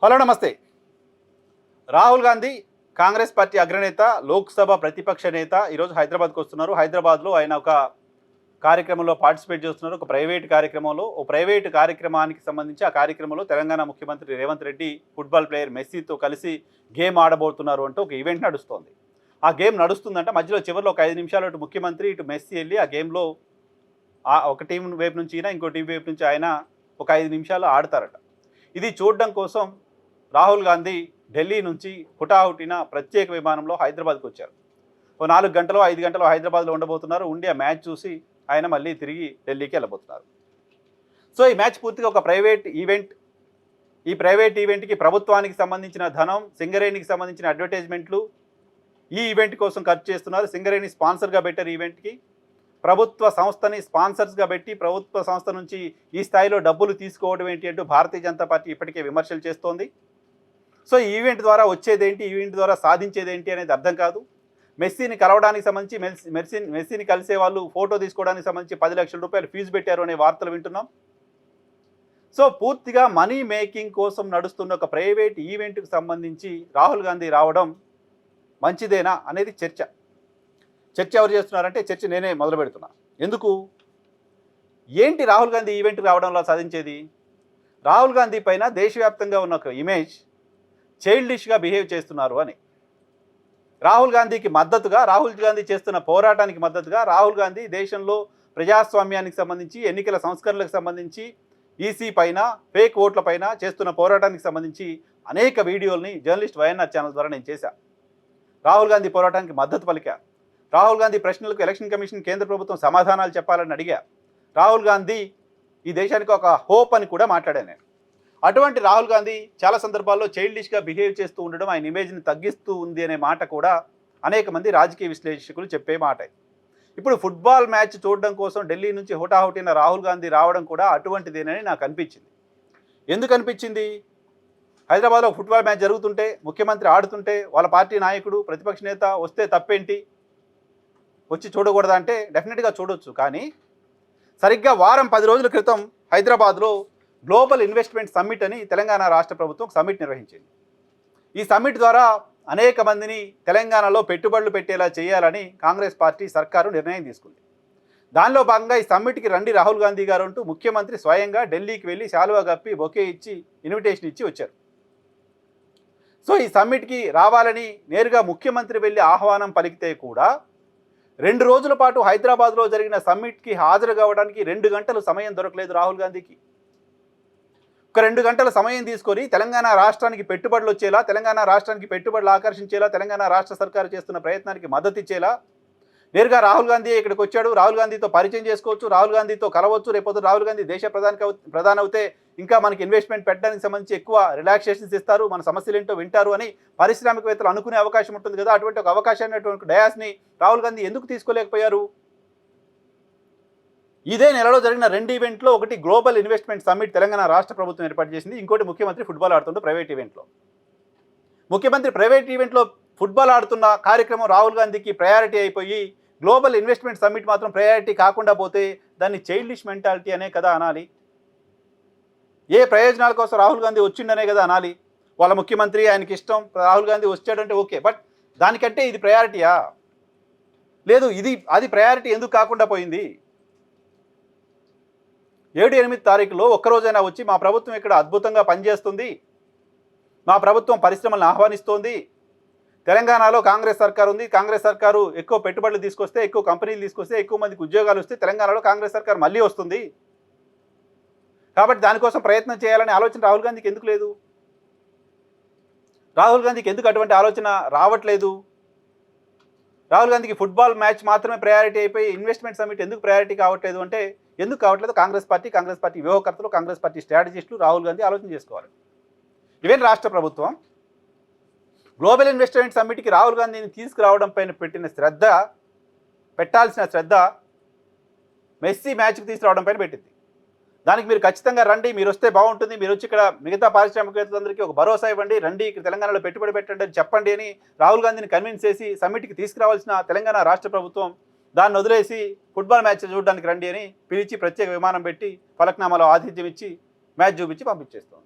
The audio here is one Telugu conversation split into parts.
హలో నమస్తే. రాహుల్ గాంధీ కాంగ్రెస్ పార్టీ అగ్రనేత, లోక్సభ ప్రతిపక్ష నేత ఈరోజు హైదరాబాద్కు వస్తున్నారు. హైదరాబాద్లో ఆయన ఒక కార్యక్రమంలో పార్టిసిపేట్ చేస్తున్నారు. ఒక ప్రైవేటు కార్యక్రమానికి సంబంధించి ఆ కార్యక్రమంలో తెలంగాణ ముఖ్యమంత్రి రేవంత్ రెడ్డి ఫుట్బాల్ ప్లేయర్ మెస్సీతో కలిసి గేమ్ ఆడబోతున్నారు అంటూ ఒక ఈవెంట్ నడుస్తోంది. ఆ గేమ్ నడుస్తుందంటే మధ్యలో చివరిలో ఒక 5 నిమిషాలు అటు ముఖ్యమంత్రి ఇటు మెస్సీ వెళ్ళి ఆ గేమ్లో ఒక టీం వైపు నుంచి ఈయన, ఇంకో టీం వైపు నుంచి ఆయన ఒక 5 నిమిషాలు ఆడతారట. ఇది చూడడం కోసం రాహుల్ గాంధీ ఢిల్లీ నుంచి హుటాహుటిన ప్రత్యేక విమానంలో హైదరాబాద్కు వచ్చారు. ఓ 4 గంటలో 5 గంటలో హైదరాబాద్లో ఉండబోతున్నారు. ఉండి ఆ మ్యాచ్ చూసి ఆయన మళ్ళీ తిరిగి ఢిల్లీకి వెళ్ళబోతున్నారు. సో ఈ మ్యాచ్ పూర్తిగా ఒక ప్రైవేట్ ఈవెంట్. ఈ ప్రైవేట్ ఈవెంట్కి ప్రభుత్వానికి సంబంధించిన ధనం, సింగరేణికి సంబంధించిన అడ్వర్టైజ్మెంట్లు ఈ ఈవెంట్ కోసం ఖర్చు చేస్తున్నారు. సింగరేణి స్పాన్సర్గా పెట్టారు ఈవెంట్కి. ప్రభుత్వ సంస్థని స్పాన్సర్స్గా పెట్టి ప్రభుత్వ సంస్థ నుంచి ఈ స్థాయిలో డబ్బులు తీసుకోవడం ఏంటి అంటూ భారతీయ జనతా పార్టీ ఇప్పటికే విమర్శలు చేస్తోంది. సో ఈ ఈవెంట్ ద్వారా వచ్చేదేంటి, ఈవెంట్ ద్వారా సాధించేదేంటి అనేది అర్థం కాదు. మెస్సీని కలవడానికి సంబంధించి మెస్సీని కలిసే వాళ్ళు ఫోటో తీసుకోవడానికి సంబంధించి 10 లక్షల రూపాయలు ఫీజు పెట్టారు అనే వార్తలు వింటున్నాం. సో పూర్తిగా మనీ మేకింగ్ కోసం నడుస్తున్న ఒక ప్రైవేట్ ఈవెంట్కి సంబంధించి రాహుల్ గాంధీ రావడం మంచిదేనా అనేది చర్చ ఎవరు చేస్తున్నారంటే చర్చ నేనే మొదలు పెడుతున్నా. ఎందుకు, ఏంటి రాహుల్ గాంధీ ఈవెంట్కి రావడంలో సాధించేది? రాహుల్ గాంధీ పైన దేశవ్యాప్తంగా ఉన్న ఒక ఇమేజ్ చైల్డిష్గా బిహేవ్ చేస్తున్నారు అని. రాహుల్ గాంధీకి మద్దతుగా, రాహుల్ గాంధీ చేస్తున్న పోరాటానికి మద్దతుగా రాహుల్ గాంధీ దేశంలో ప్రజాస్వామ్యానికి సంబంధించి, ఎన్నికల సంస్కరణలకు సంబంధించి, ఈసీ పైన, ఫేక్ ఓట్ల పైన చేస్తున్న పోరాటానికి సంబంధించి అనేక వీడియోల్ని జర్నలిస్ట్ వైఎన్ఆర్ ఛానల్ ద్వారా నేను చేశా. రాహుల్ గాంధీ పోరాటానికి మద్దతు పలికా. రాహుల్ గాంధీ ప్రశ్నలకు ఎలక్షన్ కమిషన్, కేంద్ర ప్రభుత్వం సమాధానాలు చెప్పాలని అడిగా. రాహుల్ గాంధీ ఈ దేశానికి ఒక హోప్ అని కూడా మాట్లాడాను నేను. అటువంటి రాహుల్ గాంధీ చాలా సందర్భాల్లో చైల్డిష్గా బిహేవ్ చేస్తూ ఉండడం ఆయన ఇమేజ్ని తగ్గిస్తూ ఉంది అనే మాట కూడా అనేక మంది రాజకీయ విశ్లేషకులు చెప్పే మాట. ఇప్పుడు ఫుట్బాల్ మ్యాచ్ చూడడం కోసం ఢిల్లీ నుంచి హుటాహుటిన రాహుల్ గాంధీ రావడం కూడా అటువంటిదేనని నాకు అనిపించింది. ఎందుకు అనిపించింది? హైదరాబాద్లో ఫుట్బాల్ మ్యాచ్ జరుగుతుంటే, ముఖ్యమంత్రి ఆడుతుంటే, వాళ్ళ పార్టీ నాయకుడు, ప్రతిపక్ష నేత వస్తే తప్పేంటి, వచ్చి చూడకూడదా అంటే డెఫినెట్గా చూడొచ్చు. కానీ సరిగ్గా వారం 10 రోజుల క్రితం హైదరాబాద్లో గ్లోబల్ ఇన్వెస్ట్మెంట్ సమ్మిట్ అని తెలంగాణ రాష్ట్ర ప్రభుత్వం సమ్మిట్ నిర్వహించింది. ఈ సమ్మిట్ ద్వారా అనేక మందిని తెలంగాణలో పెట్టుబడులు పెట్టేలా చేయాలని కాంగ్రెస్ పార్టీ సర్కారు నిర్ణయం తీసుకుంది. దానిలో భాగంగా ఈ సమ్మిట్కి రండి రాహుల్ గాంధీ గారు అంటూ ముఖ్యమంత్రి స్వయంగా ఢిల్లీకి వెళ్ళి శాలువా కప్పి బొకే ఇచ్చి ఇన్విటేషన్ ఇచ్చి వచ్చారు. సో ఈ సమ్మిట్కి రావాలని నేరుగా ముఖ్యమంత్రి వెళ్ళి ఆహ్వానం పలికితే కూడా 2 రోజుల పాటు హైదరాబాద్లో జరిగిన సమ్మిట్కి హాజరు కావడానికి 2 గంటలు సమయం దొరకలేదు రాహుల్ గాంధీకి. ఒక 2 గంటల సమయం తీసుకొని తెలంగాణ రాష్ట్రానికి పెట్టుబడులు వచ్చేలా, తెలంగాణ రాష్ట్రానికి పెట్టుబడులు ఆకర్షించేలా, తెలంగాణ రాష్ట్ర సర్కారు చేస్తున్న ప్రయత్నానికి మద్దతు ఇచ్చేలా నేరుగా రాహుల్ గాంధీ ఇక్కడికి వచ్చాడు. రాహుల్ గాంధీతో పరిచయం చేసుకోవచ్చు, రాహుల్ గాంధీతో కలవచ్చు. రేపొద్దు రాహుల్ గాంధీ దేశ ప్రధాని అవుతే ఇంకా మనకి ఇన్వెస్ట్మెంట్ పెట్టడానికి సంబంధించి ఎక్కువ రిలాక్సేషన్స్ ఇస్తారు, మన సమస్యలు ఏంటో వింటారు అని పారిశ్రామికవేత్తలు అనుకునే అవకాశం ఉంటుంది కదా. అటువంటి ఒక అవకాశాన్ని, అటువంటి డయాస్ని రాహుల్ గాంధీ ఎందుకు తీసుకోలేకపోయారు? ఇదే నెలలో జరిగిన 2 ఈవెంట్లో, ఒకటి గ్లోబల్ ఇన్వెస్ట్మెంట్ సమ్మిట్ తెలంగాణ రాష్ట్ర ప్రభుత్వం ఏర్పాటు చేసింది, ఇంకోటి ముఖ్యమంత్రి ఫుట్బాల్ ఆడుతుంటూ ప్రైవేట్ ఈవెంట్లో. ముఖ్యమంత్రి ప్రైవేట్ ఈవెంట్లో ఫుట్బాల్ ఆడుతున్న కార్యక్రమం రాహుల్ గాంధీకి ప్రయారిటీ అయిపోయి గ్లోబల్ ఇన్వెస్ట్మెంట్ సమ్మిట్ మాత్రం ప్రయారిటీ కాకుండా పోతే దాన్ని చైల్డిష్ మెంటాలిటీ అనే కదా అనాలి. ఏ ప్రయోజనాల కోసం రాహుల్ గాంధీ వచ్చిండనే కదా అనాలి. వాళ్ళ ముఖ్యమంత్రి, ఆయనకి ఇష్టం, రాహుల్ గాంధీ వచ్చాడంటే ఓకే, బట్ దానికంటే ఇది ప్రయారిటీయా? లేదు, అది ప్రయారిటీ ఎందుకు కాకుండా పోయింది? 7-8 తారీఖులో ఒక్కరోజైనా వచ్చి మా ప్రభుత్వం ఇక్కడ అద్భుతంగా పనిచేస్తుంది, మా ప్రభుత్వం పరిశ్రమలను ఆహ్వానిస్తోంది, తెలంగాణలో కాంగ్రెస్ సర్కారు ఉంది, కాంగ్రెస్ సర్కారు ఎక్కువ పెట్టుబడులు తీసుకొస్తే, ఎక్కువ కంపెనీలు తీసుకొస్తే, ఎక్కువ మందికి ఉద్యోగాలు వస్తే తెలంగాణలో కాంగ్రెస్ సర్కారు మళ్ళీ వస్తుంది, కాబట్టి దానికోసం ప్రయత్నం చేయాలనే ఆలోచన రాహుల్ గాంధీకి ఎందుకు లేదు? రాహుల్ గాంధీకి ఎందుకు అటువంటి ఆలోచన రావట్లేదు? రాహుల్ గాంధీకి ఫుట్బాల్ మ్యాచ్ మాత్రమే ప్రయారిటీ అయిపోయి ఇన్వెస్ట్మెంట్ సమ్మిట్ ఎందుకు ప్రయారిటీ కావట్లేదు అంటే, ఎందుకు కావట్లేదు? కాంగ్రెస్ పార్టీ వ్యూహకర్తలు, కాంగ్రెస్ పార్టీ స్ట్రాటజిస్టులు రాహుల్ గాంధీ ఆలోచన చేసుకోవాలి. ఈవెన్ రాష్ట్ర ప్రభుత్వం గ్లోబల్ ఇన్వెస్ట్మెంట్ సమ్మిట్కి రాహుల్ గాంధీని తీసుకురావడం పైన పెట్టాల్సిన శ్రద్ధ మెస్సీ మ్యాచ్కి తీసుకురావడం పైన పెట్టింది. దానికి మీరు ఖచ్చితంగా రండి, మీరు వస్తే బాగుంటుంది, మీరు వచ్చి ఇక్కడ మిగతా పారిశ్రామికవేత్తలందరికీ ఒక భరోసా ఇవ్వండి, రండి ఇక్కడ తెలంగాణలో పెట్టుబడి పెట్టండి అని చెప్పండి అని రాహుల్ గాంధీని కన్విన్స్ చేసి సమ్మిట్కి తీసుకురావాల్సిన తెలంగాణ రాష్ట్ర ప్రభుత్వం దాన్ని వదిలేసి ఫుట్బాల్ మ్యాచ్ చూడడానికి రండి అని పిలిచి ప్రత్యేక విమానం పెట్టి ఫలక్నామాలో ఆతిథ్యం ఇచ్చి మ్యాచ్ చూపించి పంపించేస్తుంది.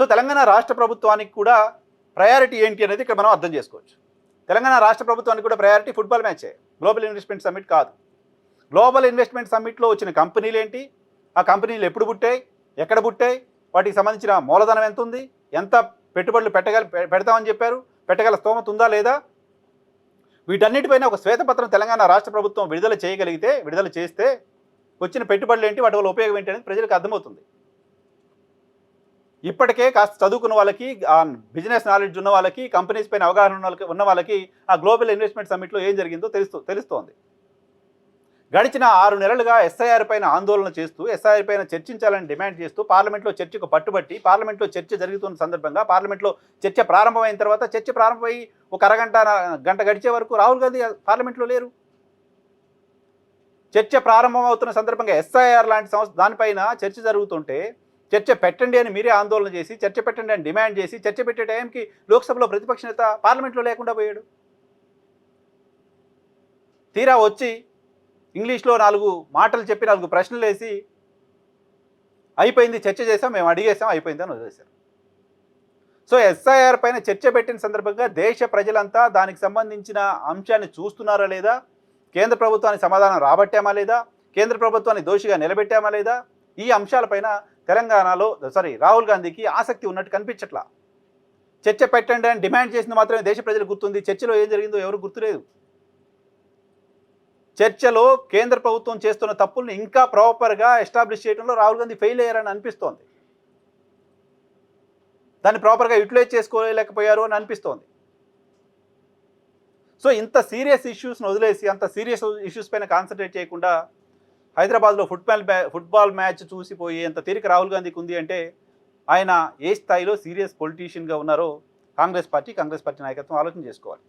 సో తెలంగాణ రాష్ట్ర ప్రభుత్వానికి కూడా ప్రయారిటీ ఏంటి అనేది ఇక్కడ మనం అర్థం చేసుకోవచ్చు. తెలంగాణ రాష్ట్ర ప్రభుత్వానికి కూడా ప్రయారిటీ ఫుట్బాల్ మ్యాచే, గ్లోబల్ ఇన్వెస్ట్మెంట్ సమ్మిట్ కాదు. గ్లోబల్ ఇన్వెస్ట్మెంట్ సమ్మిట్లో వచ్చిన కంపెనీలు ఏంటి, ఆ కంపెనీలు ఎప్పుడు పుట్టాయి, ఎక్కడ పుట్టాయి, వాటికి సంబంధించిన మూలధనం ఎంత ఉంది, ఎంత పెట్టుబడులు పెడతామని చెప్పారు, పెట్టగల స్తోమత ఉందా లేదా, వీటన్నిటిపైన ఒక శ్వేతపత్రం తెలంగాణ రాష్ట్ర ప్రభుత్వం విడుదల చేస్తే వచ్చిన పెట్టుబడులు ఏంటి, వాటి వల్ల ఉపయోగం ఏంటి అనేది ప్రజలకు అర్థమవుతుంది. ఇప్పటికే కాస్త చదువుకున్న వాళ్ళకి, ఆ బిజినెస్ నాలెడ్జ్ ఉన్న వాళ్ళకి, కంపెనీస్ పైన అవగాహన ఉన్న వాళ్ళకి ఆ గ్లోబల్ ఇన్వెస్ట్మెంట్ సమ్మిట్లో ఏం జరిగిందో తెలుస్తోంది. గడిచిన 6 నెలలుగా ఎస్ఐఆర్ పైన ఆందోళన చేస్తూ, ఎస్ఐఆర్ పైన చర్చించాలని డిమాండ్ చేస్తూ పార్లమెంట్లో చర్చకు పట్టుబట్టి, పార్లమెంట్లో చర్చ జరుగుతున్న సందర్భంగా పార్లమెంట్లో చర్చ ప్రారంభమైన తర్వాత, చర్చ ప్రారంభమై ఒక గంట గడిచే వరకు రాహుల్ గాంధీ పార్లమెంట్లో లేరు. చర్చ ప్రారంభమవుతున్న సందర్భంగా ఎస్ఐఆర్ లాంటి దానిపైన చర్చ జరుగుతుంటే, చర్చ పెట్టండి అని మీరే ఆందోళన చేసి, చర్చ పెట్టండి అని డిమాండ్ చేసి, చర్చ పెట్టే టైంకి లోక్సభలో ప్రతిపక్ష నేత పార్లమెంట్లో లేకుండా పోయాడు. తీరా వచ్చి ఇంగ్లీష్లో 4 మాటలు చెప్పి 4 ప్రశ్నలు వేసి అయిపోయింది, చర్చ చేసాం, మేము అడిగేసాం, అయిపోయింది అని వదిలేశారు. సో ఎస్ఐఆర్ పైన చర్చ పెట్టిన సందర్భంగా దేశ ప్రజలంతా దానికి సంబంధించిన అంశాన్ని చూస్తున్నారా లేదా, కేంద్ర ప్రభుత్వానికి సమాధానం రాబట్టామా లేదా, కేంద్ర ప్రభుత్వాన్ని దోషిగా నిలబెట్టామా లేదా, ఈ అంశాలపైన రాహుల్ గాంధీకి ఆసక్తి ఉన్నట్టు కనిపించట్లా. చర్చ పెట్టండి అని డిమాండ్ చేసింది మాత్రమే దేశ ప్రజలకు గుర్తుంది. చర్చలో ఏం జరిగిందో ఎవరు గుర్తులేదు. చర్చలో కేంద్ర ప్రభుత్వం చేస్తున్న తప్పుల్ని ఇంకా ప్రాపర్గా ఎస్టాబ్లిష్ చేయడంలో రాహుల్ గాంధీ ఫెయిల్ అయ్యారని అనిపిస్తోంది. దాన్ని ప్రాపర్గా యూటిలైజ్ చేసుకోలేకపోయారు అని అనిపిస్తోంది. సో ఇంత సీరియస్ ఇష్యూస్ని వదిలేసి, అంత సీరియస్ ఇష్యూస్ పైన కాన్సన్ట్రేట్ చేయకుండా హైదరాబాద్లో ఫుట్బాల్ మ్యాచ్ చూసిపోయి అంత తీరిక రాహుల్ గాంధీకి ఉంది అంటే ఆయన ఏ స్థాయిలో సీరియస్ పొలిటీషియన్గా ఉన్నారో కాంగ్రెస్ పార్టీ నాయకత్వం ఆలోచన చేసుకోవాలి.